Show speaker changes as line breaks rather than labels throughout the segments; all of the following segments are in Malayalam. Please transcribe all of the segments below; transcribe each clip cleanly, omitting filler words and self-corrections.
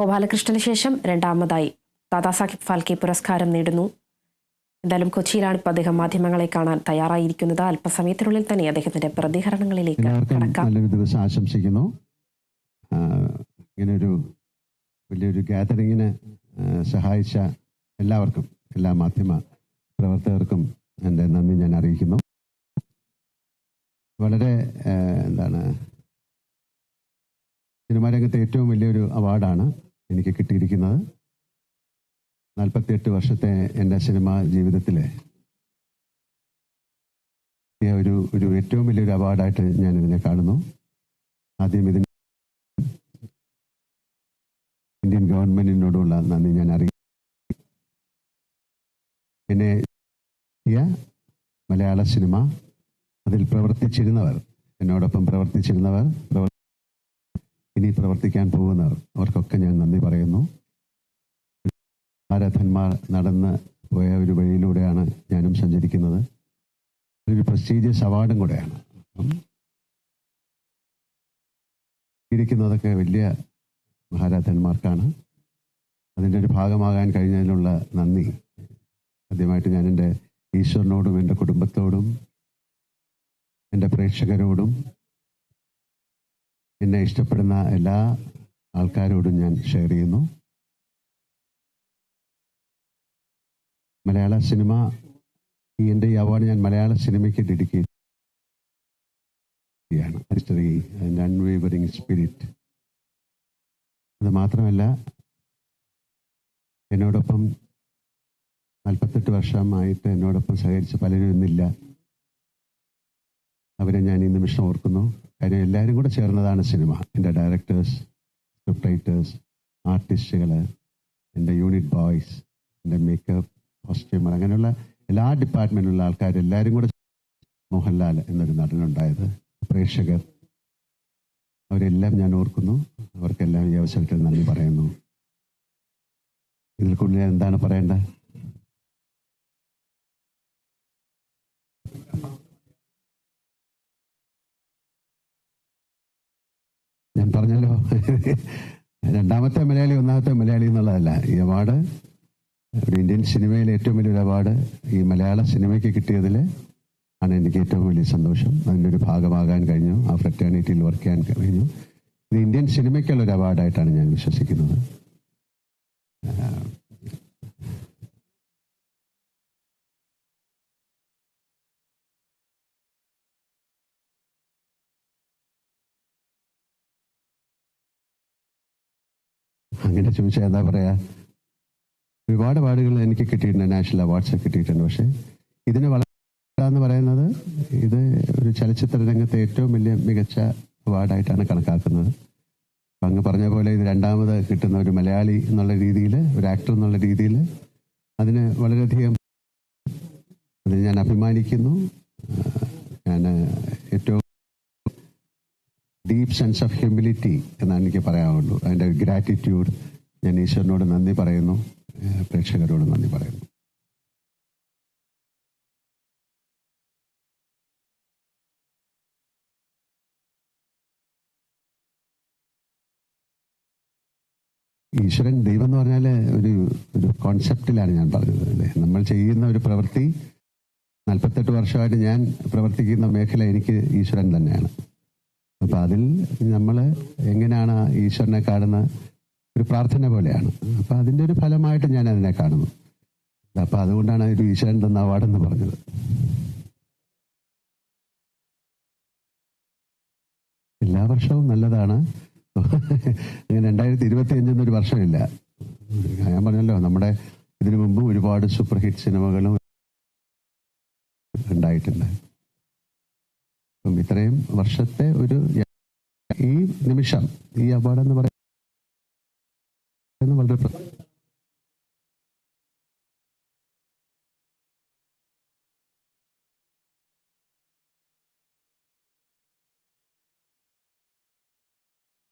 ഗോപാലകൃഷ്ണന് ശേഷം രണ്ടാമതായി ദാദാസാഹിബ് ഫാൽക്കെ പുരസ്കാരം നേടുന്നു. എന്തായാലും കൊച്ചിയിലാണ് ഇപ്പോൾ അദ്ദേഹം മാധ്യമങ്ങളെ കാണാൻ തയ്യാറായിരിക്കുന്നത്. അല്പസമയത്തിനുള്ളിൽ തന്നെ അദ്ദേഹത്തിന്റെ പ്രതികരണങ്ങളിലേക്ക് കടക്കാം.
നല്ലൊരു ദിവസം ആശംസിക്കുന്നു. ഇങ്ങനൊരു വലിയൊരു ഗ്യാതറിങ്ങിന് സഹായിച്ച എല്ലാവർക്കും, എല്ലാ മാധ്യമ പ്രവർത്തകർക്കും എൻ്റെ നന്ദി ഞാൻ അറിയിക്കുന്നു. വളരെ സിനിമാ രംഗത്തെ ഏറ്റവും വലിയൊരു അവാർഡാണ് എനിക്ക് കിട്ടിയിരിക്കുന്നത്. 48 വർഷത്തെ എൻ്റെ സിനിമാ ജീവിതത്തിലെ ഒരു ഏറ്റവും വലിയൊരു അവാർഡായിട്ട് ഞാൻ ഇതിനെ കാണുന്നു. ആദ്യം ഇതിന് ഇന്ത്യൻ ഗവൺമെന്റിനോടുള്ള നന്ദി ഞാൻ അറിയിക്കുന്നു. പിന്നെ മലയാള സിനിമ, അതിൽ പ്രവർത്തിച്ചിരുന്നവർ, എന്നോടൊപ്പം പ്രവർത്തിച്ചിരുന്നവർ, ഇനി പ്രവർത്തിക്കാൻ പോകുന്നവർ, അവർക്കൊക്കെ ഞാൻ നന്ദി പറയുന്നു. ആരാധന്മാർ നടന്ന് പോയ ഒരു വഴിയിലൂടെയാണ് ഞാനും സഞ്ചരിക്കുന്നത്. ഒരു പ്രസ്റ്റീജിയസ് അവാർഡും കൂടെയാണ്. ഇരിക്കുന്നതൊക്കെ വലിയ മഹാരാധന്മാർക്കാണ്. അതിൻ്റെ ഒരു ഭാഗമാകാൻ കഴിഞ്ഞതിനുള്ള നന്ദി ആദ്യമായിട്ട് ഞാൻ എൻ്റെ ഈശ്വരനോടും എൻ്റെ കുടുംബത്തോടും എൻ്റെ പ്രേക്ഷകരോടും എന്നെ ഇഷ്ടപ്പെടുന്ന എല്ലാ ആൾക്കാരോടും ഞാൻ ഷെയർ ചെയ്യുന്നു. മലയാള സിനിമ, എൻ്റെ ഈ അവാർഡ് ഞാൻ മലയാള സിനിമയ്ക്ക് ഡെഡിക്കേറ്റ് ചെയ്യാണ്. History and unwavering spirit. അത് മാത്രമല്ല, എന്നോടൊപ്പം 48 വർഷമായിട്ട് എന്നോടൊപ്പം സഹകരിച്ച പലരും ഇന്നില്ല. അവരെ ഞാൻ ഈ നിമിഷം ഓർക്കുന്നു. കാര്യം എല്ലാവരും കൂടെ ചേർന്നതാണ് സിനിമ. എൻ്റെ ഡയറക്ടേഴ്സ്, സ്ക്രിപ്റ്റ് റൈറ്റേഴ്സ്, ആർട്ടിസ്റ്റുകൾ, എൻ്റെ യൂണിറ്റ് ബോയ്സ്, എൻ്റെ മേക്കപ്പ്, കോസ്റ്റ്യൂമർ, അങ്ങനെയുള്ള എല്ലാ ഡിപ്പാർട്ട്മെൻറ്റിലുള്ള ആൾക്കാർ എല്ലാവരും കൂടെ, മോഹൻലാൽ എന്നൊരു നടനുണ്ടായത്, പ്രേക്ഷകർ, അവരെല്ലാം ഞാൻ ഓർക്കുന്നു. അവർക്കെല്ലാം ഈ അവസരത്തിൽ നന്ദി പറയുന്നു. ഇതിൽ കൂടുതൽ എന്താണ് പറയേണ്ടത്? ഞാൻ പറഞ്ഞല്ലോ, രണ്ടാമത്തെ മലയാളി, ഒന്നാമത്തെ മലയാളി എന്നുള്ളതല്ല. ഈ അവാർഡ് ഒരു ഇന്ത്യൻ സിനിമയിലെ ഏറ്റവും വലിയൊരു അവാർഡ് ഈ മലയാള സിനിമയ്ക്ക് കിട്ടിയതിൽ ആണ് എനിക്ക് ഏറ്റവും വലിയ സന്തോഷം. അതിൻ്റെ ഒരു ഭാഗമാകാൻ കഴിഞ്ഞു, ആ ഫ്രറ്റേണിറ്റിയിൽ വർക്ക് ചെയ്യാൻ കഴിഞ്ഞു. ഇത് ഇന്ത്യൻ സിനിമയ്ക്കുള്ളൊരു അവാർഡായിട്ടാണ് ഞാൻ വിശ്വസിക്കുന്നത്. അങ്ങനെ ചോദിച്ചാൽ എന്താ പറയാ, ഒരുപാട് അവാർഡുകൾ എനിക്ക് കിട്ടിയിട്ടുണ്ട്, നാഷണൽ അവാർഡ്സ് കിട്ടിയിട്ടുണ്ട്. പക്ഷേ ഇതിന് എന്ന് പറയുന്നത്, ഇത് ഒരു ചലച്ചിത്ര രംഗത്തെ ഏറ്റവും വലിയ മികച്ച അവാർഡായിട്ടാണ് കണക്കാക്കുന്നത്. അങ്ങ് പറഞ്ഞ പോലെ ഇത് രണ്ടാമത് കിട്ടുന്ന ഒരു മലയാളി എന്നുള്ള രീതിയിൽ, ഒരു ആക്ടർ എന്നുള്ള രീതിയിൽ അതിന് വളരെയധികം അതിൽ ഞാൻ അഭിമാനിക്കുന്നു. ഞാൻ ഏറ്റവും ഡീപ്പ് സെൻസ് ഓഫ് ഹ്യൂമിലിറ്റി എന്നാണ് എനിക്ക് പറയാവുള്ളൂ. അതിൻ്റെ ഗ്രാറ്റിറ്റ്യൂഡ്, ഞാൻ ഈശ്വരനോട് നന്ദി പറയുന്നു, പ്രേക്ഷകരോട് നന്ദി പറയുന്നു. ഈശ്വരൻ, ദൈവം എന്ന് പറഞ്ഞാൽ ഒരു കോൺസെപ്റ്റിലാണ് ഞാൻ പറഞ്ഞത് അല്ലേ. നമ്മൾ ചെയ്യുന്ന ഒരു പ്രവൃത്തി, 48 വർഷമായിട്ട് ഞാൻ പ്രവർത്തിക്കുന്ന മേഖല എനിക്ക് ഈശ്വരൻ തന്നെയാണ്. അപ്പം അതിൽ നമ്മൾ എങ്ങനെയാണ് ഈശ്വരനെ കാണുന്ന ഒരു പ്രാർത്ഥന പോലെയാണ്. അപ്പം അതിൻ്റെ ഒരു ഫലമായിട്ട് ഞാൻ അതിനെ കാണുന്നു. അപ്പം അതുകൊണ്ടാണ് ഒരു ഈശ്വരൻ തന്ന അവാർഡെന്ന് പറഞ്ഞത്. എല്ലാ വർഷവും നല്ലതാണ്. അങ്ങനെ 2025 എന്നൊരു വർഷമില്ല. ഞാൻ പറഞ്ഞല്ലോ, നമ്മുടെ ഇതിനു മുമ്പ് ഒരുപാട് സൂപ്പർ ഹിറ്റ് സിനിമകളും ഉണ്ടായിട്ടുണ്ട്. അപ്പം ഇത്രയും വർഷത്തെ ഒരു ഈ നിമിഷം, ഈ അവാർഡ് എന്ന് പറയുന്നത് വളരെ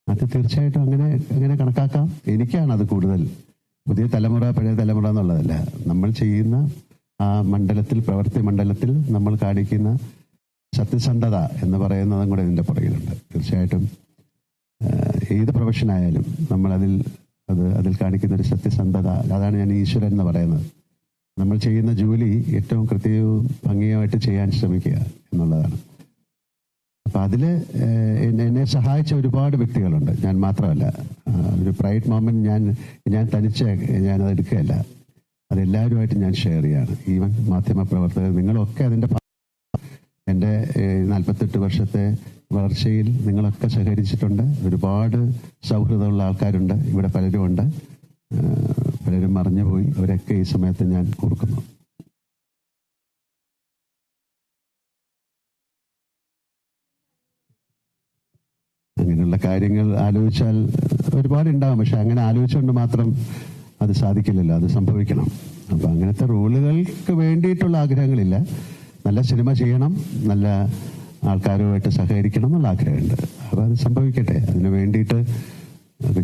അത് തീർച്ചയായിട്ടും അങ്ങനെ കണക്കാക്കാം. എനിക്കാണ് അത് കൂടുതൽ. പുതിയ തലമുറ, പഴയ തലമുറ എന്നുള്ളതല്ല. നമ്മൾ ചെയ്യുന്ന ആ മണ്ഡലത്തിൽ, പ്രവൃത്തി മണ്ഡലത്തിൽ നമ്മൾ കാണിക്കുന്ന സത്യസന്ധത എന്ന് പറയുന്നതും കൂടെ ഇതിൻ്റെ പുറകിലുണ്ട്. തീർച്ചയായിട്ടും ഏത് പ്രൊഫഷനായാലും നമ്മളതിൽ അതിൽ കാണിക്കുന്ന ഒരു സത്യസന്ധത, അതാണ് ഞാൻ ഈശ്വരൻ എന്ന് പറയുന്നത്. നമ്മൾ ചെയ്യുന്ന ജോലി ഏറ്റവും കൃത്യവും ഭംഗിയായിട്ട് ചെയ്യാൻ ശ്രമിക്കുക എന്നുള്ളതാണ്. അപ്പം അതിൽ എന്നെ സഹായിച്ച ഒരുപാട് വ്യക്തികളുണ്ട്, ഞാൻ മാത്രമല്ല. ഒരു പ്രൈഡ് മൊമെന്റ് ഞാൻ തനിച്ച് ഞാനത് എടുക്കുകയല്ല, അതെല്ലാവരുമായിട്ട് ഞാൻ ഷെയർ ചെയ്യാണ്. ഈവൻ മാധ്യമപ്രവർത്തകർ, നിങ്ങളൊക്കെ അതിൻ്റെ എൻ്റെ 48 വർഷത്തെ വളർച്ചയിൽ നിങ്ങളൊക്കെ സഹകരിച്ചിട്ടുണ്ട്. ഒരുപാട് സൗഹൃദമുള്ള ആൾക്കാരുണ്ട് ഇവിടെ, പലരും ഉണ്ട്, പലരും മറഞ്ഞുപോയി. അവരൊക്കെ ഈ സമയത്ത് ഞാൻ ഓർക്കുന്നു. അങ്ങനെയുള്ള കാര്യങ്ങൾ ആലോചിച്ചാൽ ഒരുപാടുണ്ടാകും, പക്ഷെ അങ്ങനെ ആലോചിച്ചുകൊണ്ട് മാത്രം അത് സാധിക്കില്ലല്ലോ, അത് സംഭവിക്കണം. അപ്പം അങ്ങനത്തെ റോളുകൾക്ക് വേണ്ടിയിട്ടുള്ള ആഗ്രഹങ്ങളില്ല. നല്ല സിനിമ ചെയ്യണം, നല്ല ആൾക്കാരുമായിട്ട് സഹകരിക്കണം എന്നുള്ള ആഗ്രഹമുണ്ട്. അപ്പോൾ അത് സംഭവിക്കട്ടെ. അതിന് വേണ്ടിയിട്ട്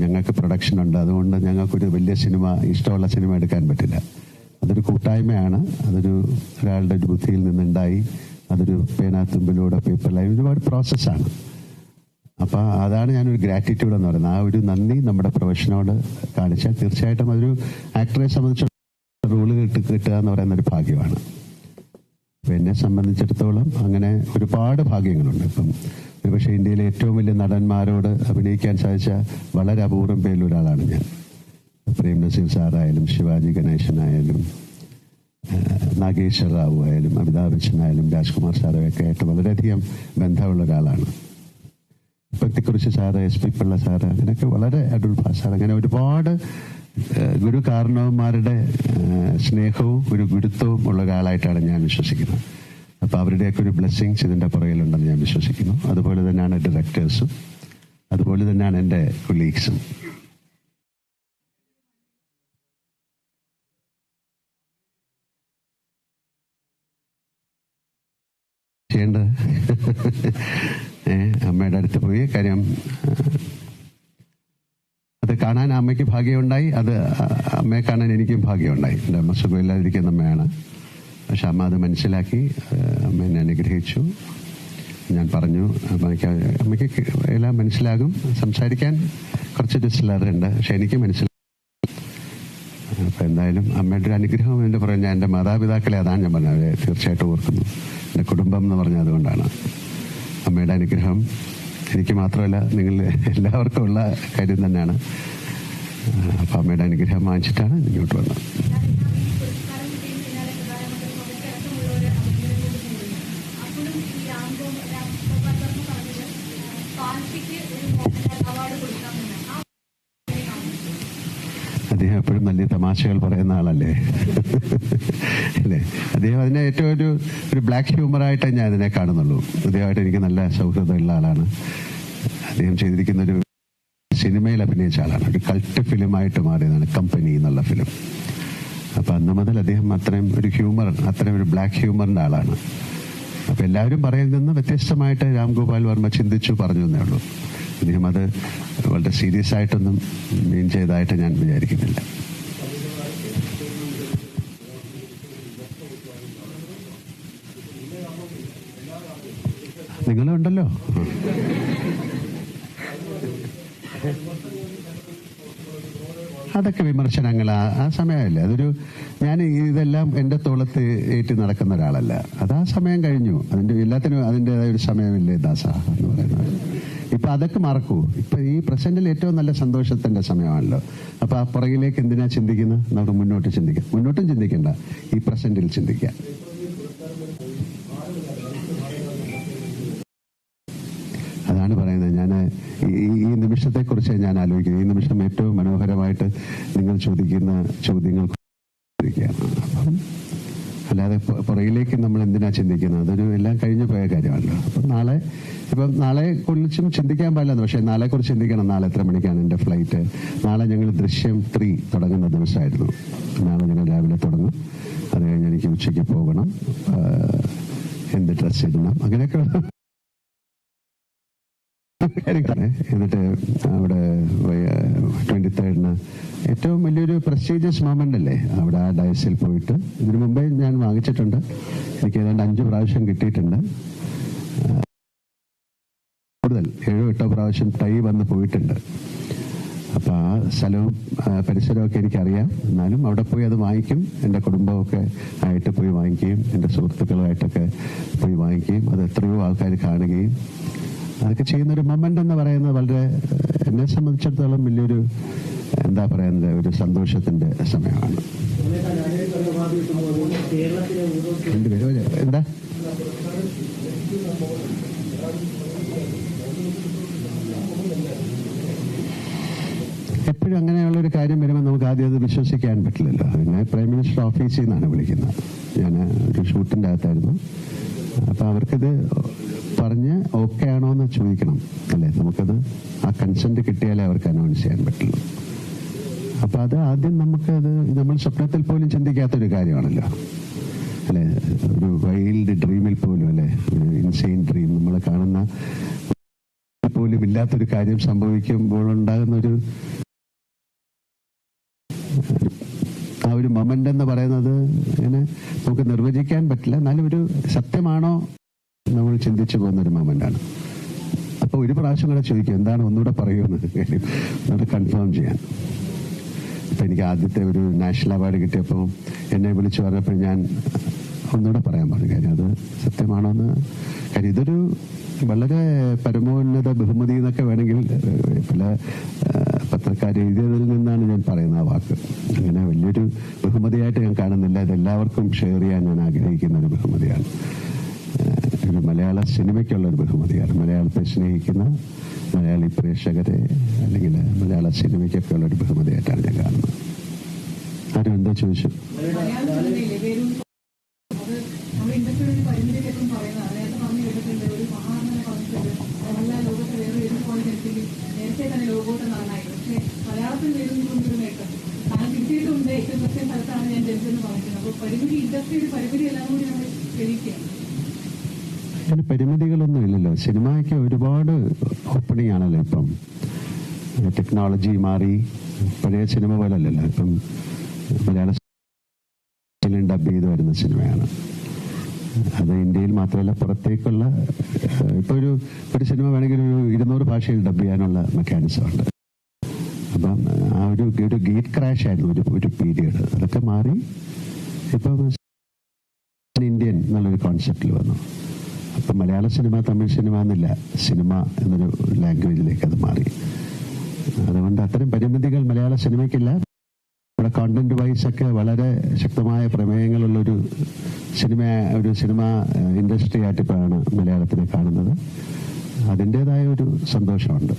ഞങ്ങൾക്ക് പ്രൊഡക്ഷൻ ഉണ്ട്, അതുകൊണ്ട് ഞങ്ങൾക്കൊരു വലിയ സിനിമ, ഇഷ്ടമുള്ള സിനിമ എടുക്കാൻ പറ്റില്ല. അതൊരു കൂട്ടായ്മയാണ്, ഒരാളുടെ ഒരു ബുദ്ധിയിൽ നിന്നുണ്ടായി, അതൊരു പേനാത്തുമ്പിലൂടെ പേപ്പറിലായി ഒരുപാട് പ്രോസസ്സാണ്. അപ്പോൾ അതാണ് ഞാനൊരു ഗ്രാറ്റിറ്റ്യൂഡ് എന്ന് പറയുന്നത്. ആ ഒരു നന്ദി നമ്മുടെ പ്രൊഫഷനോട് കാണിച്ചാൽ തീർച്ചയായിട്ടും അതൊരു ആക്ടറെ സംബന്ധിച്ച് റോള് കിട്ടുക എന്ന് പറയുന്ന ഒരു ഭാഗ്യമാണ്. അപ്പം എന്നെ സംബന്ധിച്ചിടത്തോളം അങ്ങനെ ഒരുപാട് ഭാഗ്യങ്ങളുണ്ട്. ഇപ്പം ഒരുപക്ഷെ ഇന്ത്യയിലെ ഏറ്റവും വലിയ നടന്മാരോട് അഭിനയിക്കാൻ സാധിച്ച വളരെ അപൂർവം പേരിൽ ഒരാളാണ് ഞാൻ. പ്രേം നസീർ സാറായാലും, ശിവാജി ഗണേശനായാലും, നാഗേശ്വർ റാവു ആയാലും, അമിതാഭ് ബച്ചനായാലും, രാജ്കുമാർ സാറൊക്കെ ആയിട്ട് വളരെയധികം ബന്ധമുള്ള ഒരാളാണ്. പത്തിക്കുറിശി സാറ്, SP പിള്ള സാറ്, അങ്ങനെയൊക്കെ വളരെ അടൂർ സാർ, അങ്ങനെ ഒരുപാട് ഗുരു കാരണവന്മാരുടെ സ്നേഹവും ഒരു ഗുരുത്വവും ഉള്ള ഒരാളായിട്ടാണ് ഞാൻ വിശ്വസിക്കുന്നത്. അപ്പോൾ അവരുടെയൊക്കെ ഒരു ബ്ലെസ്സിങ്സ് ഇതിൻ്റെ പുറകിലുണ്ടെന്ന് ഞാൻ വിശ്വസിക്കുന്നു. അതുപോലെ തന്നെയാണ് ഡയറക്ടേഴ്സും, അതുപോലെ തന്നെയാണ് എൻ്റെ കൊളീഗ്സും. ചെയ്യേണ്ടത് അമ്മയുടെ അടുത്ത് പോയി, കാര്യം അത് കാണാൻ അമ്മയ്ക്ക് ഭാഗ്യമുണ്ടായി, അത് അമ്മയെ കാണാൻ എനിക്കും ഭാഗ്യമുണ്ടായി. എൻ്റെ അമ്മ സുഖമില്ലാതിരിക്കുന്ന അമ്മയാണ്, പക്ഷെ അമ്മ അത് മനസ്സിലാക്കി അമ്മ എന്നെ അനുഗ്രഹിച്ചു. ഞാൻ പറഞ്ഞു അമ്മയ്ക്ക് എല്ലാം മനസ്സിലാകും, സംസാരിക്കാൻ കുറച്ചൊരു സ്ലറുണ്ട്, പക്ഷെ എനിക്ക് മനസ്സിലാകും. അപ്പം എന്തായാലും അമ്മയുടെ ഒരു അനുഗ്രഹം എൻ്റെ പുറകെ, ഞാൻ എൻ്റെ മാതാപിതാക്കളെ അതാണ് ഞാൻ പറഞ്ഞത്, അവരെ തീർച്ചയായിട്ടും ഓർക്കുന്നു. എൻ്റെ കുടുംബം എന്ന് പറഞ്ഞത് അതുകൊണ്ടാണ്. അമ്മയുടെ അനുഗ്രഹം എനിക്ക് മാത്രമല്ല നിങ്ങൾ എല്ലാവർക്കും ഉള്ള കാര്യം തന്നെയാണ്. അപ്പം അമ്മയുടെ അനുഗ്രഹം വാങ്ങിച്ചിട്ടാണ് ഇങ്ങോട്ട് വന്നത്. അദ്ദേഹം എപ്പോഴും വലിയ തമാശകൾ പറയുന്ന ആളല്ലേ അല്ലേ? അദ്ദേഹം അതിനെ ഏറ്റവും ഒരു ബ്ലാക്ക് ഹ്യൂമറായിട്ട് ഞാൻ അതിനെ കാണുന്നുള്ളൂ. അദ്ദേഹമായിട്ട് എനിക്ക് നല്ല സൗഹൃദമുള്ള ആളാണ്. അദ്ദേഹം ചെയ്തിരിക്കുന്ന ഒരു സിനിമയിൽ അഭിനയിച്ച ആളാണ്. ഒരു കൾട്ട് ഫിലിമായിട്ട് മാറിയതാണ് കമ്പനി എന്നുള്ള ഫിലിം. അപ്പം അന്ന് മുതൽ അദ്ദേഹം അത്രയും ഒരു ബ്ലാക്ക് ഹ്യൂമറിൻ്റെ ആളാണ്. അപ്പം എല്ലാവരും പറയുന്നതെന്ന് വ്യത്യസ്തമായിട്ട് രാംഗോപാൽ വർമ്മ ചിന്തിച്ചു പറഞ്ഞു എന്നേ ഉള്ളൂ. അദ്ദേഹം അത് വളരെ സീരിയസ് ആയിട്ടൊന്നും മീൻ ചെയ്തതായിട്ട് ഞാൻ വിചാരിക്കുന്നില്ല. നിങ്ങളുണ്ടല്ലോ. അതൊക്കെ വിമർശനങ്ങൾ ആ സമയമല്ലേ, ഞാൻ ഇതെല്ലാം എൻ്റെ തോളത്ത് ഏറ്റി നടക്കുന്ന ഒരാളല്ല. അത് ആ സമയം കഴിഞ്ഞു. എല്ലാത്തിനും അതിൻ്റെതായ ഒരു സമയമില്ലേ ദാസ എന്ന് പറയുന്നത്. ഇപ്പം അതൊക്കെ മറക്കൂ. ഇപ്പം ഈ പ്രസന്റിൽ ഏറ്റവും നല്ല സന്തോഷത്തിൻ്റെ സമയമാണല്ലോ. അപ്പം ആ പുറകിലേക്ക് എന്തിനാ ചിന്തിക്കുന്നത്? നമുക്ക് മുന്നോട്ട് ചിന്തിക്കാം. മുന്നോട്ടും ചിന്തിക്കണ്ട, ഈ പ്രസന്റിൽ ചിന്തിക്കാം. അതാണ് പറയുന്നത്. ഞാൻ ഈ നിമിഷത്തെക്കുറിച്ച് ഞാൻ ആലോചിക്കുന്നത്. ഈ നിമിഷം ഏറ്റവും മനോഹരമായിട്ട് നിങ്ങൾ ചോദിക്കുന്ന ചോദ്യങ്ങൾ അപ്പം അല്ലാതെ പുറകിലേക്ക് നമ്മൾ എന്തിനാ ചിന്തിക്കുന്നത്? അതൊരു എല്ലാം കഴിഞ്ഞു പോയ കാര്യമാണല്ലോ. അപ്പം നാളെ കുറിച്ചും ചിന്തിക്കാൻ പാടില്ലെന്ന്, പക്ഷേ നാളെക്കുറിച്ച് ചിന്തിക്കണം. നാളെ എത്ര മണിക്കാണ് എൻ്റെ ഫ്ലൈറ്റ്? നാളെ ഞങ്ങൾ ദൃശ്യം 3 തുടങ്ങുന്ന ദിവസമായിരുന്നു. നാളെ ഞങ്ങൾ രാവിലെ തുടങ്ങും. അത് കഴിഞ്ഞ് എനിക്ക് ഉച്ചയ്ക്ക് പോകണം, എന്ത് ഡ്രസ്സ് ഇടണം, അങ്ങനെയൊക്കെ. എന്നിട്ട് അവിടെ 23rd ഏറ്റവും വലിയൊരു പ്രസ്റ്റീജിയസ് മൊമെന്റ് അല്ലേ അവിടെ ആ ഡയസിൽ പോയിട്ട്. ഇതിനു മുമ്പേ ഞാൻ വാങ്ങിച്ചിട്ടുണ്ട്. എനിക്ക് ഏതാണ്ട് 5 പ്രാവശ്യം കിട്ടിയിട്ടുണ്ട്. കൂടുതൽ 7-8 പ്രാവശ്യം ടൈ വന്ന് പോയിട്ടുണ്ട്. അപ്പോൾ ആ സ്ഥലവും പരിസരമൊക്കെ എനിക്കറിയാം. എന്നാലും അവിടെ പോയി അത് വാങ്ങിക്കും. എൻ്റെ കുടുംബമൊക്കെ ആയിട്ട് പോയി വാങ്ങിക്കുകയും എൻ്റെ സുഹൃത്തുക്കളുമായിട്ടൊക്കെ പോയി വാങ്ങിക്കുകയും അത് എത്രയോ ആൾക്കാർ കാണുകയും അതൊക്കെ ചെയ്യുന്നൊരു മൊമെൻ്റ് എന്ന് പറയുന്നത് വളരെ എന്നെ സംബന്ധിച്ചിടത്തോളം വലിയൊരു എന്താ പറയുന്നത് ഒരു സന്തോഷത്തിൻ്റെ സമയമാണ്. എന്താ എപ്പോഴും അങ്ങനെയുള്ളൊരു കാര്യം വരുമ്പോൾ നമുക്ക് ആദ്യം അത് വിശ്വസിക്കാൻ പറ്റില്ലല്ലോ. പിന്നെ പ്രൈം മിനിസ്റ്റർ ഓഫീസിൽ നിന്നാണ് വിളിക്കുന്നത്. ഞാൻ ഒരു ഷൂട്ടിൻ്റെ അകത്തായിരുന്നു. അപ്പോൾ അവർക്കിത് പറഞ്ഞ് ഓക്കെ ആണോ എന്ന് ചോദിക്കണം അല്ലേ. നമുക്കത് ആ കൺസെൻറ്റ് കിട്ടിയാലേ അവർക്ക് അനൗൺസ് ചെയ്യാൻ പറ്റുള്ളൂ. അപ്പോൾ അത് ആദ്യം നമുക്കത് നമ്മൾ സ്വപ്നത്തിൽ പോലും ചിന്തിക്കാത്തൊരു കാര്യമാണല്ലോ അല്ലേ. ഒരു വൈൽഡ് ഡ്രീമിൽ പോലും അല്ലേ, ഒരു ഇൻസെയിൻ ഡ്രീം നമ്മൾ കാണുന്ന പോലും ഇല്ലാത്തൊരു കാര്യം സംഭവിക്കുമ്പോഴുണ്ടാകുന്നൊരു ആ ഒരു മൊമെന്റ് എന്ന് പറയുന്നത് ഇങ്ങനെ നമുക്ക് നിർവചിക്കാൻ പറ്റില്ല. എന്നാലും ഒരു സത്യമാണോ നമ്മൾ ചിന്തിച്ചു പോകുന്നൊരു മൊമെന്റാണ്. അപ്പോൾ ഒരു പ്രാവശ്യം കൂടെ ചോദിക്കും എന്താണ് ഒന്നുകൂടെ പറയുമെന്ന് കാര്യം ഒന്നുകൂടെ കൺഫേം ചെയ്യാൻ. ഇപ്പം എനിക്ക് ആദ്യത്തെ ഒരു നാഷണൽ അവാർഡ് കിട്ടിയപ്പോൾ എന്നെ വിളിച്ചു പറഞ്ഞപ്പോൾ ഞാൻ ഒന്നുകൂടെ പറയാൻ പറഞ്ഞു. കാര്യം അത് സത്യമാണോ എന്ന്. കാര്യം ഇതൊരു വളരെ പരമോന്നത ബഹുമതി എന്നൊക്കെ വേണമെങ്കിൽ പല പത്രക്കാർ എഴുതിയതിൽ നിന്നാണ് ഞാൻ പറയുന്ന ആ വാക്ക്. അങ്ങനെ വലിയൊരു ബഹുമതിയായിട്ട് ഞാൻ കാണുന്നില്ല. ഇതെല്ലാവർക്കും ഷെയർ ചെയ്യാൻ ഞാൻ ആഗ്രഹിക്കുന്ന ഒരു ബഹുമതിയാണ്. ഒരു മലയാള സിനിമയ്ക്കുള്ള ഒരു ബഹുമതിയാണ്. മലയാളത്തെ സ്നേഹിക്കുന്ന മലയാളി പ്രേക്ഷകരെ അല്ലെങ്കിൽ മലയാള സിനിമയ്ക്കൊക്കെ ഉള്ള ഒരു ബഹുമതിയായിട്ടാണ് ഞാൻ കാണുന്നത്. ആരും എന്താ ചോദിച്ചു? അങ്ങനെ പരിമിതികളൊന്നും ഇല്ലല്ലോ. സിനിമയ്ക്ക് ഒരുപാട് ഓപ്പണിംഗ് ആണല്ലോ. ഇപ്പം ടെക്നോളജി മാറി. പഴയ സിനിമ പോലെ അല്ലല്ലോ. ഇപ്പം മലയാള ഡബ് ചെയ്ത് വരുന്ന സിനിമയാണ്. അത് ഇന്ത്യയിൽ മാത്രമല്ല പുറത്തേക്കുള്ള ഇപ്പോൾ ഒരു സിനിമ വേണമെങ്കിൽ ഒരു 200 ഭാഷയിൽ ഡബ് ചെയ്യാനുള്ള മെക്കാനിസം ഉണ്ട്. അപ്പം ആ ഒരു ഗേറ്റ് ക്രാഷ് ആയിരുന്നു ഒരു പീരിയഡ്. അതൊക്കെ മാറി ഇപ്പം ഇന്ത്യൻ എന്നുള്ളൊരു കോൺസെപ്റ്റിൽ വന്നു. അപ്പം മലയാള സിനിമ തമിഴ് സിനിമ എന്നില്ല, സിനിമ എന്നൊരു ലാംഗ്വേജിലേക്ക് അത് മാറി. അതുകൊണ്ട് അത്തരം പരിമിതികൾ മലയാള സിനിമയ്ക്കില്ല. ഇവിടെ കോണ്ടന്റ് വൈസ് ഒക്കെ വളരെ ശക്തമായ പ്രമേയങ്ങളുള്ളൊരു സിനിമ ഇൻഡസ്ട്രി ആയിട്ടിപ്പോഴാണ് മലയാളത്തിനെ കാണുന്നത്. അതിൻ്റെതായ ഒരു സന്തോഷമുണ്ട്.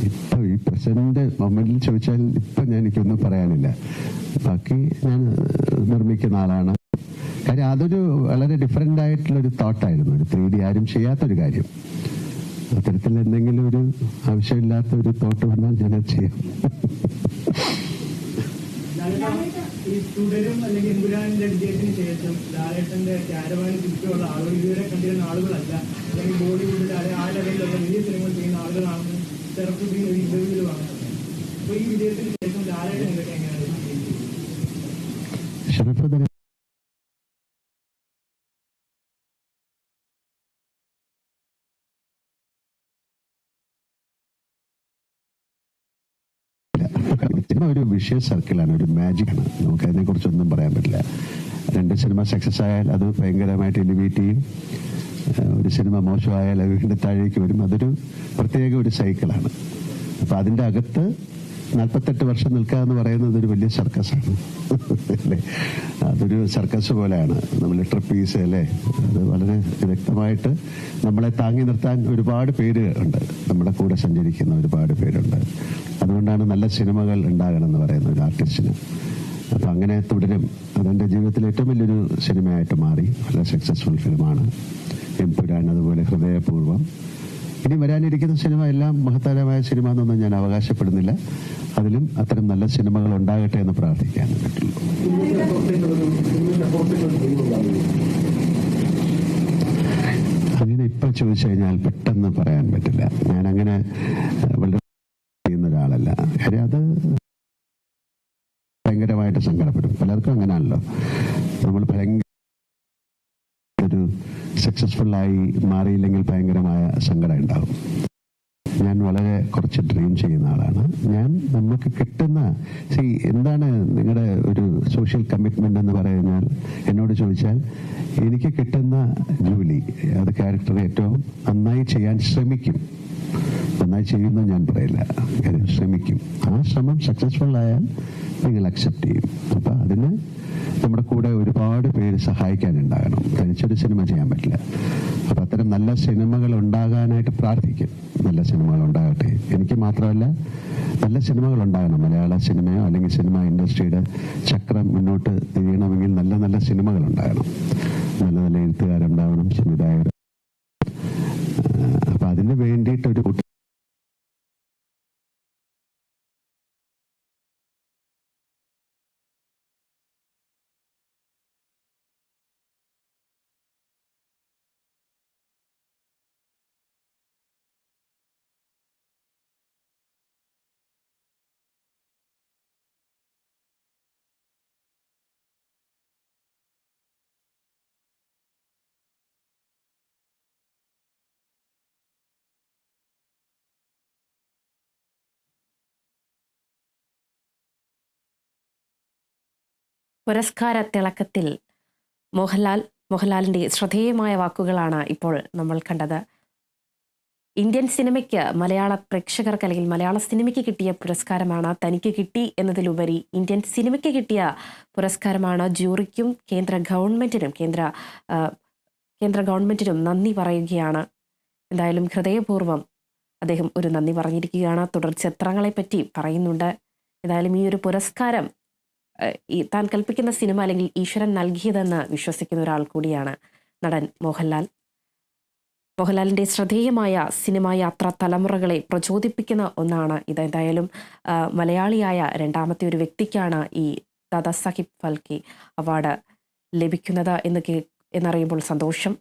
ഇപ്പം ഈ പ്രസന്റ് മൊമെന്റിൽ ചോദിച്ചാൽ ഇപ്പം എനിക്കൊന്നും പറയാനില്ല. ബാക്കി ഞാൻ നിർമ്മിക്കുന്ന ആളാണ്. കാര്യം അതൊരു വളരെ ഡിഫറെൻ്റ് ആയിട്ടുള്ളൊരു തോട്ടായിരുന്നു. ഒരു 3D ആരും ചെയ്യാത്തൊരു കാര്യം. അത്തരത്തിൽ എന്തെങ്കിലും ഒരു ആവശ്യമില്ലാത്ത ഒരു തോട്ട് വന്നാൽ ഞാൻ ചെയ്യാം.
തുടരും അല്ലെങ്കിൽ എമ്പുരാനിന്റെ വിജയത്തിന് ശേഷം ലാലേട്ടന്റെ ക്യാരവാനിൽ ചുറ്റുമുള്ള ആളുകൾ ഇതുവരെ കണ്ടിരുന്ന ആളുകളല്ല, അല്ലെങ്കിൽ ബോളിവുഡിൽ ആ ലെവലിലുള്ള വലിയ സിനിമകൾ ചെയ്യുന്ന ആളുകളാണെന്ന് ചെറുപ്പത്തിൽ ഒരു ഇന്റർവ്യൂവിൽ പറഞ്ഞത്. അപ്പൊ ഈ വിജയത്തിന് ശേഷം ലാലേട്ടൻ ഇതൊക്കെ എങ്ങനെയാണ്?
സിനിമ ഒരു വിഷ്വൽ സർക്കിളാണ്, ഒരു മാജിക്കാണ്. നമുക്ക് അതിനെക്കുറിച്ചൊന്നും പറയാൻ പറ്റില്ല. 2 സിനിമ സക്സസ് ആയാൽ അത് ഭയങ്കരമായിട്ട് എലിവേറ്റ് ചെയ്യും. ഒരു സിനിമ മോശമായാൽ അത് വീണ്ടും താഴേക്ക് വരും. അതൊരു പ്രത്യേക ഒരു സൈക്കിളാണ്. അപ്പം അതിൻ്റെ അകത്ത് 48 വർഷം നിൽക്കുക എന്ന് പറയുന്നത് ഒരു വലിയ സർക്കസാണ് അല്ലേ. അതൊരു സർക്കസ് പോലെയാണ്. നമ്മൾ ട്രപ്പീസ് അല്ലേ, അത് വളരെ വ്യക്തമായിട്ട് നമ്മളെ താങ്ങി നിർത്താൻ ഒരുപാട് പേര് ഉണ്ട്. നമ്മുടെ കൂടെ സഞ്ചരിക്കുന്ന ഒരുപാട് പേരുണ്ട്. അതുകൊണ്ടാണ് നല്ല സിനിമകൾ ഉണ്ടാകണം എന്ന് പറയുന്ന ഒരു ആർട്ടിസ്റ്റിന്. അപ്പം അങ്ങനെ തുടരും. അതെൻ്റെ ജീവിതത്തിലെ ഏറ്റവും വലിയൊരു സിനിമയായിട്ട് മാറി. വളരെ സക്സസ്ഫുൾ ഫിലിമാണ് എമ്പുരാൻ, അതുപോലെ ഹൃദയപൂർവ്വം. ഇനി വരാനിരിക്കുന്ന സിനിമ എല്ലാം മഹത്തരമായ സിനിമ എന്നൊന്നും ഞാൻ അവകാശപ്പെടുന്നില്ല. അതിലും അത്തരം നല്ല സിനിമകൾ ഉണ്ടാകട്ടെ എന്ന് പ്രാർത്ഥിക്കാൻ പറ്റുള്ളൂ. അങ്ങനെ ഇപ്പം ചോദിച്ചു കഴിഞ്ഞാൽ പെട്ടെന്ന് പറയാൻ പറ്റില്ല. ഞാനങ്ങനെ വളരെ ചെയ്യുന്ന ഒരാളല്ല. കാര്യം അത് ഭയങ്കരമായിട്ട് സങ്കടപ്പെടും. പലർക്കും അങ്ങനെയാണല്ലോ. നമ്മൾ ഭയങ്കര ഒരു സക്സസ്ഫുള്ളായി മാറിയില്ലെങ്കിൽ ഭയങ്കരമായ സങ്കടം ഉണ്ടാകും. ഞാൻ വളരെ കുറച്ച് ഡ്രീം ചെയ്യുന്ന ആളാണ്. നമുക്ക് കിട്ടുന്ന എന്താണ് നിങ്ങളുടെ ഒരു സോഷ്യൽ കമ്മിറ്റ്മെന്റ് എന്ന് പറയുന്നാൽ, എന്നോട് ചോദിച്ചാൽ എനിക്ക് കിട്ടുന്ന ജോലി അത് ക്യാരക്ടർ ഏറ്റവും നന്നായി ചെയ്യാൻ ശ്രമിക്കും. നന്നായി ചെയ്യുന്നു ഞാൻ പറയില്ല, ശ്രമിക്കും. ആ ശ്രമം സക്സസ്ഫുൾ ആയാൽ നിങ്ങൾ അക്സെപ്റ്റ് ചെയ്യും. അപ്പൊ അതിന് നമ്മുടെ കൂടെ ഒരുപാട് പേര് സഹായിക്കാനുണ്ടാകണം. തനിച്ചൊരു സിനിമ ചെയ്യാൻ പറ്റില്ല. അപ്പൊ അത്തരം നല്ല സിനിമകൾ ഉണ്ടാകാനായിട്ട് പ്രാർത്ഥിക്കും. നല്ല സിനിമകൾ ഉണ്ടാകട്ടെ. എനിക്ക് മാത്രമല്ല, നല്ല സിനിമകൾ ഉണ്ടാകണം. മലയാള സിനിമയോ അല്ലെങ്കിൽ സിനിമ ഇൻഡസ്ട്രിയുടെ ചക്രം മുന്നോട്ട് തിരിയണമെങ്കിൽ നല്ല നല്ല സിനിമകൾ ഉണ്ടാകണം. നല്ല നല്ല എഴുത്തുകാരുണ്ടാവണം, സംവിധായകർ. അപ്പൊ അതിന് വേണ്ടിയിട്ടൊരു
പുരസ്കാര തിളക്കത്തിൽ മോഹൻലാലിൻ്റെ ശ്രദ്ധേയമായ വാക്കുകളാണ് ഇപ്പോൾ നമ്മൾ കണ്ടത്. ഇന്ത്യൻ സിനിമയ്ക്ക്, മലയാള പ്രേക്ഷകർക്ക് അല്ലെങ്കിൽ മലയാള സിനിമയ്ക്ക് കിട്ടിയ പുരസ്കാരമാണ് തനിക്ക് കിട്ടി എന്നതിലുപരി ഇന്ത്യൻ സിനിമയ്ക്ക് കിട്ടിയ പുരസ്കാരമാണ്. ജൂറിക്കും കേന്ദ്ര ഗവൺമെന്റിനും നന്ദി പറയുകയാണ്. എന്തായാലും ഹൃദയപൂർവ്വം അദ്ദേഹം ഒരു നന്ദി പറഞ്ഞിരിക്കുകയാണ്. തുടർ ചിത്രങ്ങളെപ്പറ്റി പറയുന്നുണ്ട്. എന്തായാലും ഈ ഒരു പുരസ്കാരം താൻ കൽപ്പിക്കുന്ന സിനിമ അല്ലെങ്കിൽ ഈശ്വരൻ നൽകിയതെന്ന് വിശ്വസിക്കുന്ന ഒരാൾ കൂടിയാണ് നടൻ മോഹൻലാൽ. മോഹൻലാലിൻ്റെ ശ്രദ്ധേയമായ സിനിമാ യാത്ര തലമുറകളെ പ്രചോദിപ്പിക്കുന്ന ഒന്നാണ് ഇത്. എന്തായാലും മലയാളിയായ രണ്ടാമത്തെ ഒരു വ്യക്തിക്കാണ് ഈ ദാദാസാഹിബ് ഫാൽക്കെ അവാർഡ് ലഭിക്കുന്നത് എന്നറിയുമ്പോൾ സന്തോഷം.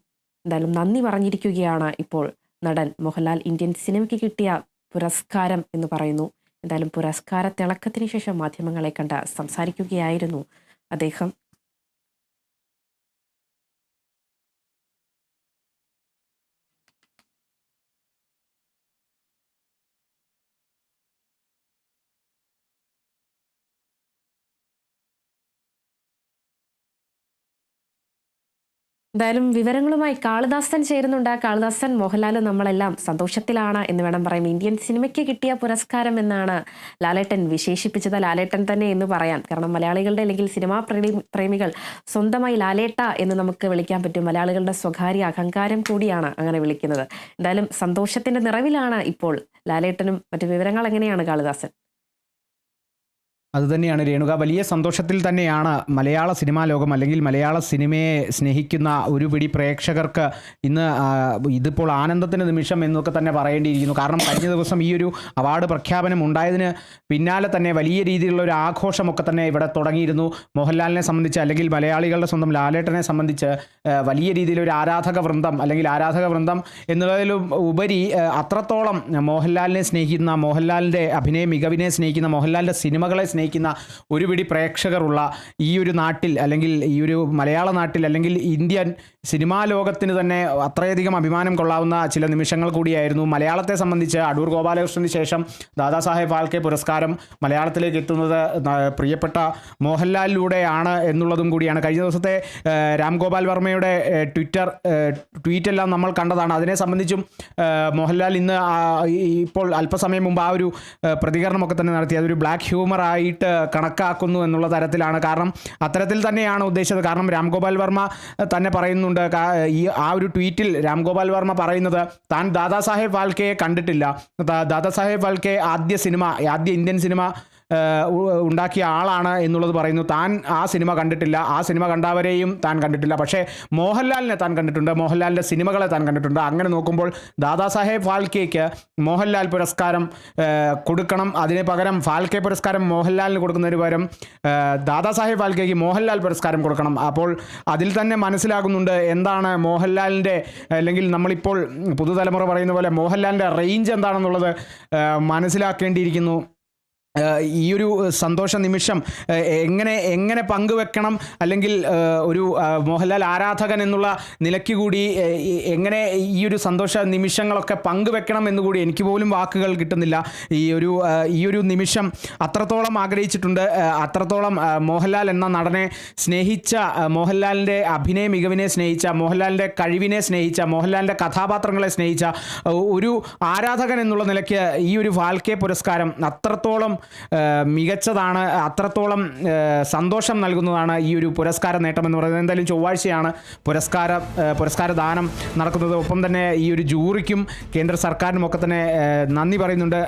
എന്തായാലും നന്ദി പറഞ്ഞിരിക്കുകയാണ് ഇപ്പോൾ നടൻ മോഹൻലാൽ. ഇന്ത്യൻ സിനിമയ്ക്ക് കിട്ടിയ പുരസ്കാരം എന്ന് പറയുന്നു. എന്തായാലും പുരസ്കാര തിളക്കത്തിന് ശേഷം മാധ്യമങ്ങളെ കണ്ട് സംസാരിക്കുകയായിരുന്നു അദ്ദേഹം. എന്തായാലും വിവരങ്ങളുമായി കാളിദാസൻ ചേരുന്നുണ്ട്. കാളിദാസൻ, മോഹൻലാൽ നമ്മളെല്ലാം സന്തോഷത്തിലാണ് എന്ന് വേണം പറയാം. ഇന്ത്യൻ സിനിമയ്ക്ക് കിട്ടിയ പുരസ്കാരം എന്നാണ് ലാലേട്ടൻ വിശേഷിപ്പിച്ചത്. ലാലേട്ടൻ തന്നെ എന്ന് പറയാം. കാരണം മലയാളികളുടെ അല്ലെങ്കിൽ സിനിമാ പ്രേമികൾ സ്വന്തമായി ലാലേട്ട എന്ന് നമുക്ക് വിളിക്കാൻ പറ്റും. മലയാളികളുടെ സ്വകാര്യ അഹങ്കാരം കൂടിയാണ് അങ്ങനെ വിളിക്കുന്നത്. എന്തായാലും സന്തോഷത്തിന്റെ നിറവിലാണ് ഇപ്പോൾ ലാലേട്ടനും. മറ്റു വിവരങ്ങൾ എങ്ങനെയാണ് കാളിദാസൻ?
അതുതന്നെയാണ് രേണുക. വലിയ സന്തോഷത്തിൽ തന്നെയാണ് മലയാള സിനിമാ ലോകം, അല്ലെങ്കിൽ മലയാള സിനിമയെ സ്നേഹിക്കുന്ന ഒരു പിടി പ്രേക്ഷകർക്ക് ഇന്ന് ഇതിപ്പോൾ ആനന്ദത്തിൻ്റെ നിമിഷം എന്നൊക്കെ തന്നെ പറയേണ്ടിയിരിക്കുന്നു. കാരണം കഴിഞ്ഞ ദിവസം ഈ ഒരു അവാർഡ് പ്രഖ്യാപനം ഉണ്ടായതിന് പിന്നാലെ തന്നെ വലിയ രീതിയിലുള്ള ഒരു ആഘോഷമൊക്കെ തന്നെ ഇവിടെ തുടങ്ങിയിരുന്നു. മോഹൻലാലിനെ സംബന്ധിച്ച്, അല്ലെങ്കിൽ മലയാളികളുടെ സ്വന്തം ലാലേട്ടനെ സംബന്ധിച്ച് വലിയ രീതിയിലൊരു ആരാധക വൃന്ദം എന്നുള്ളതിലും ഉപരി അത്രത്തോളം മോഹൻലാലിനെ സ്നേഹിക്കുന്ന, മോഹൻലാലിൻ്റെ അഭിനയ മികവിനെ സ്നേഹിക്കുന്ന, മോഹൻലാലിൻ്റെ സിനിമകളെ സ്നേഹിക്കുന്ന ഒരു പിടി പ്രേക്ഷകരുള്ള ഈ ഒരു നാട്ടിൽ, അല്ലെങ്കിൽ ഈ ഒരു മലയാള നാട്ടിൽ, അല്ലെങ്കിൽ ഇന്ത്യൻ സിനിമാ ലോകത്തിന് തന്നെ അത്രയധികം അഭിമാനം കൊള്ളാവുന്ന ചില നിമിഷങ്ങൾ കൂടിയായിരുന്നു. മലയാളത്തെ സംബന്ധിച്ച് അടൂർ ഗോപാലകൃഷ്ണന് ശേഷം ദാദാസാഹേബ് ഫാൽക്കെ പുരസ്കാരം മലയാളത്തിലേക്ക് എത്തുന്നത് പ്രിയപ്പെട്ട മോഹൻലാലിലൂടെയാണ് എന്നുള്ളതും കൂടിയാണ്. കഴിഞ്ഞ ദിവസത്തെ രാം ഗോപാൽ വർമ്മയുടെ ട്വീറ്റെല്ലാം നമ്മൾ കണ്ടതാണ്. അതിനെ സംബന്ധിച്ചും മോഹൻലാൽ ഇന്ന് ഇപ്പോൾ അല്പസമയം മുമ്പ് ആ ഒരു പ്രതികരണമൊക്കെ തന്നെ നടത്തി. അതൊരു ബ്ലാക്ക് ഹ്യൂമറായിട്ട് കണക്കാക്കുന്നു എന്നുള്ള തരത്തിലാണ്. കാരണം അത്തരത്തിൽ തന്നെയാണ് ഉദ്ദേശിച്ചത്. കാരണം രാം ഗോപാൽ വർമ്മ തന്നെ പറയുന്നുണ്ട്, ആ ഒരു ട്വീറ്റിൽ രാം ഗോപാൽ വർമ്മ പറയുന്നത് താൻ ദാദാസാഹേബ് ഫാൽക്കെയെ കണ്ടിട്ടില്ല. ദാദാസാഹേബ് ഫാൽക്കെ ആദ്യ ഇന്ത്യൻ സിനിമ ഉണ്ടാക്കിയ ആളാണ് എന്നുള്ളത് പറയുന്നു. താൻ ആ സിനിമ കണ്ടിട്ടില്ല, ആ സിനിമ കണ്ടവരെയും താൻ കണ്ടിട്ടില്ല. പക്ഷേ മോഹൻലാലിനെ താൻ കണ്ടിട്ടുണ്ട്, മോഹൻലാലിൻ്റെ സിനിമകളെ താൻ കണ്ടിട്ടുണ്ട്. അങ്ങനെ നോക്കുമ്പോൾ ദാദാസാഹേബ് ഫാൽക്കെയ്ക്ക് മോഹൻലാൽ പുരസ്കാരം കൊടുക്കണം. അതിന് പകരം ഫാൽക്കെ പുരസ്കാരം മോഹൻലാലിന് കൊടുക്കുന്നതിന് പകരം ദാദാസാഹേബ് ഫാൽക്കെയ്ക്ക് മോഹൻലാൽ പുരസ്കാരം കൊടുക്കണം. അപ്പോൾ അതിൽ തന്നെ മനസ്സിലാകുന്നുണ്ട് എന്താണ് മോഹൻലാലിൻ്റെ, അല്ലെങ്കിൽ നമ്മളിപ്പോൾ പുതുതലമുറ പറയുന്ന പോലെ മോഹൻലാലിൻ്റെ റേഞ്ച് എന്താണെന്നുള്ളത് മനസ്സിലാക്കേണ്ടിയിരിക്കുന്നു. ഈ ഒരു സന്തോഷ നിമിഷം എങ്ങനെ പങ്കുവെക്കണം, അല്ലെങ്കിൽ ഒരു മോഹൻലാൽ ആരാധകൻ എന്നുള്ള നിലയ്ക്ക് കൂടി എങ്ങനെ ഈ ഒരു സന്തോഷ നിമിഷങ്ങളൊക്കെ പങ്കുവെക്കണം എന്നുകൂടി എനിക്ക് പോലും വാക്കുകൾ കിട്ടുന്നില്ല. ഈ ഒരു നിമിഷം അത്രത്തോളം ആഗ്രഹിച്ചിട്ടുണ്ട്, അത്രത്തോളം മോഹൻലാൽ എന്ന നടനെ സ്നേഹിച്ച, മോഹൻലാലിൻ്റെ അഭിനയ മികവിനെ സ്നേഹിച്ച, മോഹൻലാലിൻ്റെ കഴിവിനെ സ്നേഹിച്ച, മോഹൻലാലിൻ്റെ കഥാപാത്രങ്ങളെ സ്നേഹിച്ച ഒരു ആരാധകൻ എന്നുള്ള നിലയ്ക്ക് ഈ ഒരു ഫാൽക്കെ പുരസ്കാരം അത്രത്തോളം മികച്ചതാണ്, അത്രത്തോളം സന്തോഷം നൽകുന്നതാണ് ഈ ഒരു പുരസ്കാര നേട്ടം എന്ന് പറയുന്നത്. എന്തായാലും ചൊവ്വാഴ്ചയാണ് പുരസ്കാര ദാനം നടക്കുന്നത്. ഒപ്പം തന്നെ ഈ ഒരു ജൂറിക്കും കേന്ദ്ര സർക്കാരിനും ഒക്കെ തന്നെ നന്ദി പറയുന്നുണ്ട്.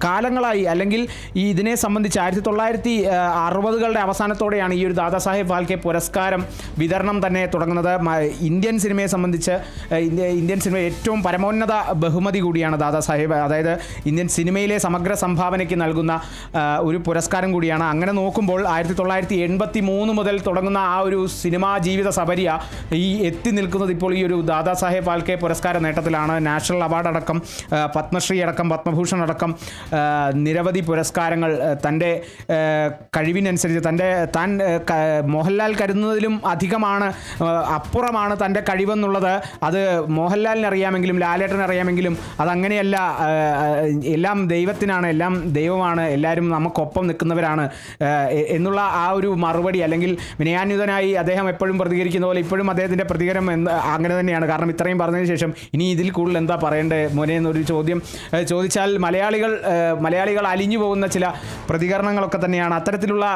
കാലങ്ങളായി, അല്ലെങ്കിൽ ഇതിനെ സംബന്ധിച്ച് 1960കളുടെ അവസാനത്തോടെയാണ് ഈ ഒരു ദാദാസാഹേബ് ഫാൽക്കെ പുരസ്കാരം വിതരണം തന്നെ തുടങ്ങുന്നത്. ഇന്ത്യൻ സിനിമയെ സംബന്ധിച്ച് ഇന്ത്യൻ സിനിമ ഏറ്റവും പരമോന്നത ബഹുമതി കൂടിയാണ് ദാദാസാഹേബ്, അതായത് ഇന്ത്യൻ സിനിമയിലെ സമഗ്ര സംഭാവനയ്ക്ക് നൽകുന്ന ഒരു പുരസ്കാരം കൂടിയാണ്. അങ്ങനെ നോക്കുമ്പോൾ 1983 മുതൽ തുടങ്ങുന്ന ആ ഒരു സിനിമാ ജീവിത സബരിയ എത്തി നിൽക്കുന്നത് ഇപ്പോൾ ഈ ഒരു ദാദാസാഹേബ് ഫാൽക്കെ പുരസ്കാര നേട്ടത്തിലാണ്. നാഷണൽ അവാർഡ് അടക്കം, പത്മശ്രീ അടക്കം, പത്മഭൂഷൺ അടക്കം നിരവധി പുരസ്കാരങ്ങൾ തൻ്റെ കഴിവിനനുസരിച്ച് താൻ മോഹൻലാൽ കരുതുന്നതിലും അപ്പുറമാണ് തൻ്റെ കഴിവെന്നുള്ളത് അത് മോഹൻലാലിന് അറിയാമെങ്കിലും ലാലേട്ടന് അറിയാമെങ്കിലും അതങ്ങനെയല്ല. എല്ലാം ദൈവത്തിനാണ്, എല്ലാം ദൈവമാണ്, എല്ലാവരും നമുക്കൊപ്പം നിൽക്കുന്നവരാണ് എന്നുള്ള ആ ഒരു മറുപടി, അല്ലെങ്കിൽ വിനയാന്വിതനായി അദ്ദേഹം എപ്പോഴും പ്രതികരിക്കുന്ന പോലെ ഇപ്പോഴും അദ്ദേഹത്തിൻ്റെ പ്രതികരണം അങ്ങനെ തന്നെയാണ്. കാരണം ഇത്രയും പറഞ്ഞതിന് ശേഷം ഇനി ഇതിൽ കൂടുതൽ എന്താ പറയേണ്ടത് മോനെ എന്നൊരു ചോദ്യം ചോദിച്ചാൽ മലയാളികൾ അലിഞ്ഞു പോകുന്ന ചില പ്രതികരണങ്ങളൊക്കെ തന്നെയാണ്. അത്തരത്തിലുള്ള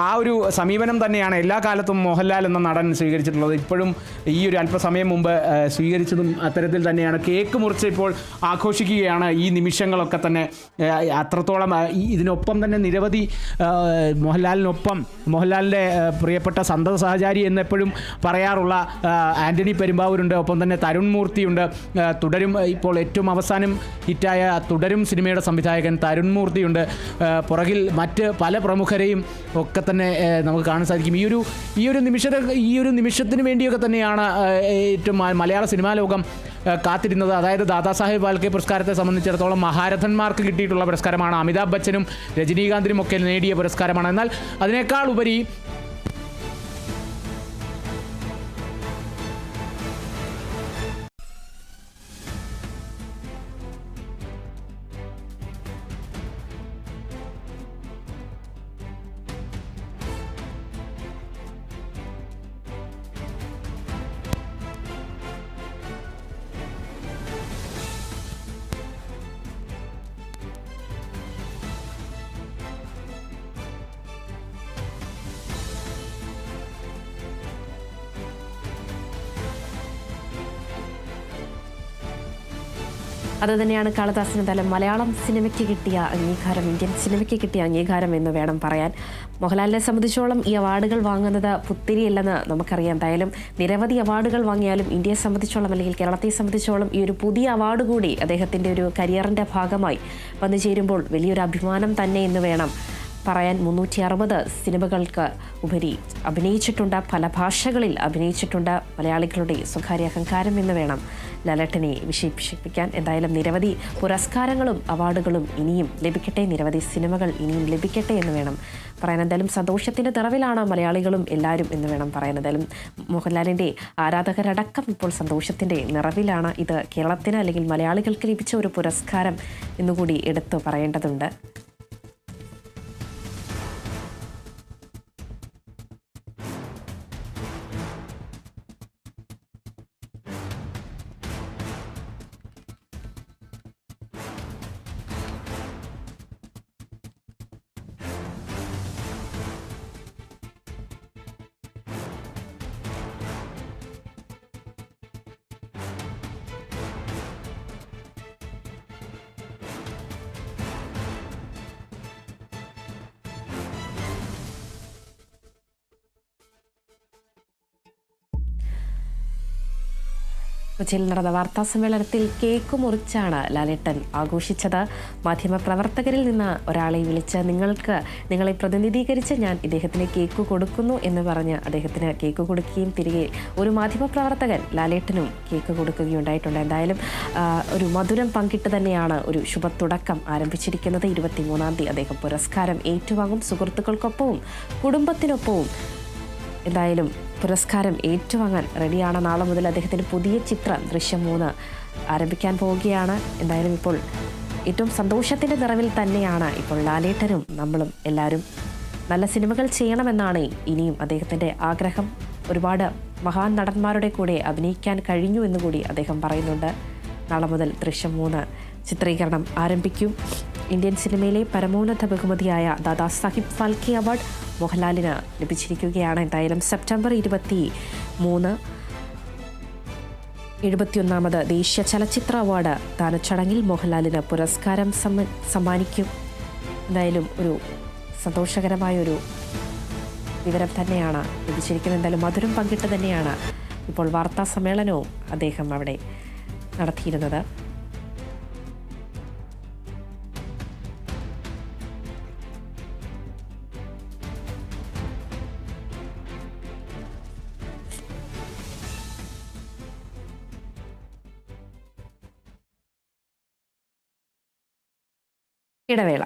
ആ ഒരു സമീപനം തന്നെയാണ് എല്ലാ കാലത്തും മോഹൻലാൽ എന്ന നടൻ സ്വീകരിച്ചിട്ടുള്ളത്. ഇപ്പോഴും ഈ ഒരു അല്പസമയം മുമ്പ് സ്വീകരിച്ചതും അത്തരത്തിൽ തന്നെയാണ്. കേക്ക് മുറിച്ച് ഇപ്പോൾ ആഘോഷിക്കുകയാണ് ഈ നിമിഷങ്ങളൊക്കെ തന്നെ. അത്രത്തോളം ഇതിനൊപ്പം തന്നെ നിരവധി മോഹൻലാലിൻ്റെ പ്രിയപ്പെട്ട സന്തത സഹചാരി എന്നെപ്പോഴും പറയാറുള്ള ആൻ്റണി പെരുമ്പാവൂരുണ്ട്. ഒപ്പം തന്നെ തരുൺ മൂർത്തിയുണ്ട്. തുടരും ഇപ്പോൾ ഏറ്റവും അവസാനം ഹിറ്റായ തുടരും സിനിമയുടെ സംവിധായകൻ തരുൺ മൂർത്തിയുണ്ട്. പുറകിൽ മറ്റ് പല പ്രമുഖരെയും ഒക്കെ തന്നെ നമുക്ക് കാണാൻ സാധിക്കും. ഈ ഒരു നിമിഷത്തിന് വേണ്ടിയൊക്കെ തന്നെയാണ് ഏറ്റവും മലയാള സിനിമാ ലോകം കാത്തിരുന്നത്. അതായത് ദാദാസാഹേബ് ഫാൽക്കെ പുരസ്കാരത്തെ സംബന്ധിച്ചിടത്തോളം മഹാരഥന്മാർക്ക് കിട്ടിയിട്ടുള്ള പുരസ്കാരമാണ്, അമിതാഭ് ബച്ചനും രജനീകാന്തിനും ഒക്കെ നേടിയ പുരസ്കാരമാണ്. എന്നാൽ അതിനേക്കാൾ ഉപരി
അതുതന്നെയാണ് കാളിദാസന് എന്തായാലും മലയാളം സിനിമയ്ക്ക് കിട്ടിയ അംഗീകാരം, ഇന്ത്യൻ സിനിമയ്ക്ക് കിട്ടിയ അംഗീകാരം എന്ന് വേണം പറയാൻ. മോഹൻലാലിനെ സംബന്ധിച്ചോളം ഈ അവാർഡുകൾ വാങ്ങുന്നത് പുത്തിരിയല്ലെന്ന് നമുക്കറിയാം. എന്തായാലും നിരവധി അവാർഡുകൾ വാങ്ങിയാലും ഇന്ത്യയെ സംബന്ധിച്ചോളം അല്ലെങ്കിൽ കേരളത്തെ സംബന്ധിച്ചോളം ഈ ഒരു പുതിയ അവാർഡ് കൂടി അദ്ദേഹത്തിൻ്റെ ഒരു കരിയറിൻ്റെ ഭാഗമായി വന്നു ചേരുമ്പോൾ വലിയൊരു അഭിമാനം തന്നെ എന്ന് വേണം പറയാൻ. 360 സിനിമകൾക്ക് ഉപരി അഭിനയിച്ചിട്ടുണ്ട്, പല ഭാഷകളിൽ അഭിനയിച്ചിട്ടുണ്ട്. മലയാളികളുടെ സ്വകാര്യ അഹങ്കാരം എന്ന് വേണം ലാലേട്ടനെ വിശേഷിപ്പിക്കാൻ. എന്തായാലും നിരവധി പുരസ്കാരങ്ങളും അവാർഡുകളും ഇനിയും ലഭിക്കട്ടെ, നിരവധി സിനിമകൾ ഇനിയും ലഭിക്കട്ടെ എന്ന് വേണം പറയാൻ. എന്തായാലും സന്തോഷത്തിൻ്റെ നിറവിലാണ് മലയാളികളും എല്ലാവരും എന്ന് വേണം പറയാൻ. എന്തായാലും മോഹൻലാലിൻ്റെ ആരാധകരടക്കം ഇപ്പോൾ സന്തോഷത്തിൻ്റെ നിറവിലാണ്. ഇത് കേരളത്തിന് അല്ലെങ്കിൽ മലയാളികൾക്ക് ലഭിച്ച ഒരു പുരസ്കാരം എന്നുകൂടി എടുത്തു പറയേണ്ടതുണ്ട്. കൊച്ചിയിൽ നടന്ന വാർത്താ സമ്മേളനത്തിൽ കേക്ക് മുറിച്ചാണ് ലാലേട്ടൻ ആഘോഷിച്ചത്. മാധ്യമപ്രവർത്തകരിൽ നിന്ന് ഒരാളെ വിളിച്ച് നിങ്ങളെ പ്രതിനിധീകരിച്ച് ഞാൻ ഇദ്ദേഹത്തിന് കേക്ക് കൊടുക്കുന്നു എന്ന് പറഞ്ഞ് അദ്ദേഹത്തിന് കേക്ക് കൊടുക്കുകയും തിരികെ ഒരു മാധ്യമപ്രവർത്തകൻ ലാലേട്ടനും കേക്ക് കൊടുക്കുകയുണ്ടായിട്ടുണ്ട്. എന്തായാലും ഒരു മധുരം പങ്കിട്ട് തന്നെയാണ് ഒരു ശുഭത്തുടക്കം ആരംഭിച്ചിരിക്കുന്നത്. 23-ാം തീയതി അദ്ദേഹം പുരസ്കാരം ഏറ്റുവാങ്ങും. സുഹൃത്തുക്കൾക്കൊപ്പവും കുടുംബത്തിനൊപ്പവും എന്തായാലും പുരസ്കാരം ഏറ്റുവാങ്ങാൻ റെഡിയാണ്. നാളെ മുതൽ അദ്ദേഹത്തിൻ്റെ പുതിയ ചിത്രം ദൃശ്യം 3 ആരംഭിക്കാൻ പോവുകയാണ്. എന്തായാലും ഇപ്പോൾ ഏറ്റവും സന്തോഷത്തിൻ്റെ നിറവിൽ തന്നെയാണ് ഇപ്പോൾ ലാലേട്ടനും നമ്മളും എല്ലാവരും. നല്ല സിനിമകൾ ചെയ്യണമെന്നാണ് ഇനിയും അദ്ദേഹത്തിൻ്റെ ആഗ്രഹം. ഒരുപാട് മഹാൻ നടന്മാരുടെ കൂടെ അഭിനയിക്കാൻ കഴിഞ്ഞു എന്നുകൂടി അദ്ദേഹം പറയുന്നുണ്ട്. നാളെ മുതൽ ദൃശ്യം 3 ചിത്രീകരണം ആരംഭിക്കും. ഇന്ത്യൻ സിനിമയിലെ പരമോന്നത ബഹുമതിയായ ദാദാ സാഹിബ് ഫാൽക്കെ അവാർഡ് മോഹൻലാലിന് ലഭിച്ചിരിക്കുകയാണ്. എന്തായാലും സെപ്റ്റംബർ 23 71ാമത് ദേശീയ ചലച്ചിത്ര അവാർഡ് ദാന ചടങ്ങിൽ മോഹൻലാലിന് പുരസ്കാരം സമ്മാനിക്കും. എന്തായാലും ഒരു സന്തോഷകരമായൊരു വിവരം തന്നെയാണ് ലഭിച്ചിരിക്കുന്നത്. എന്തായാലും മധുരം പങ്കിട്ട് തന്നെയാണ് ഇപ്പോൾ വാർത്താ സമ്മേളനവും അദ്ദേഹം അവിടെ നടത്തിയിരുന്നത്. ഇടവേള.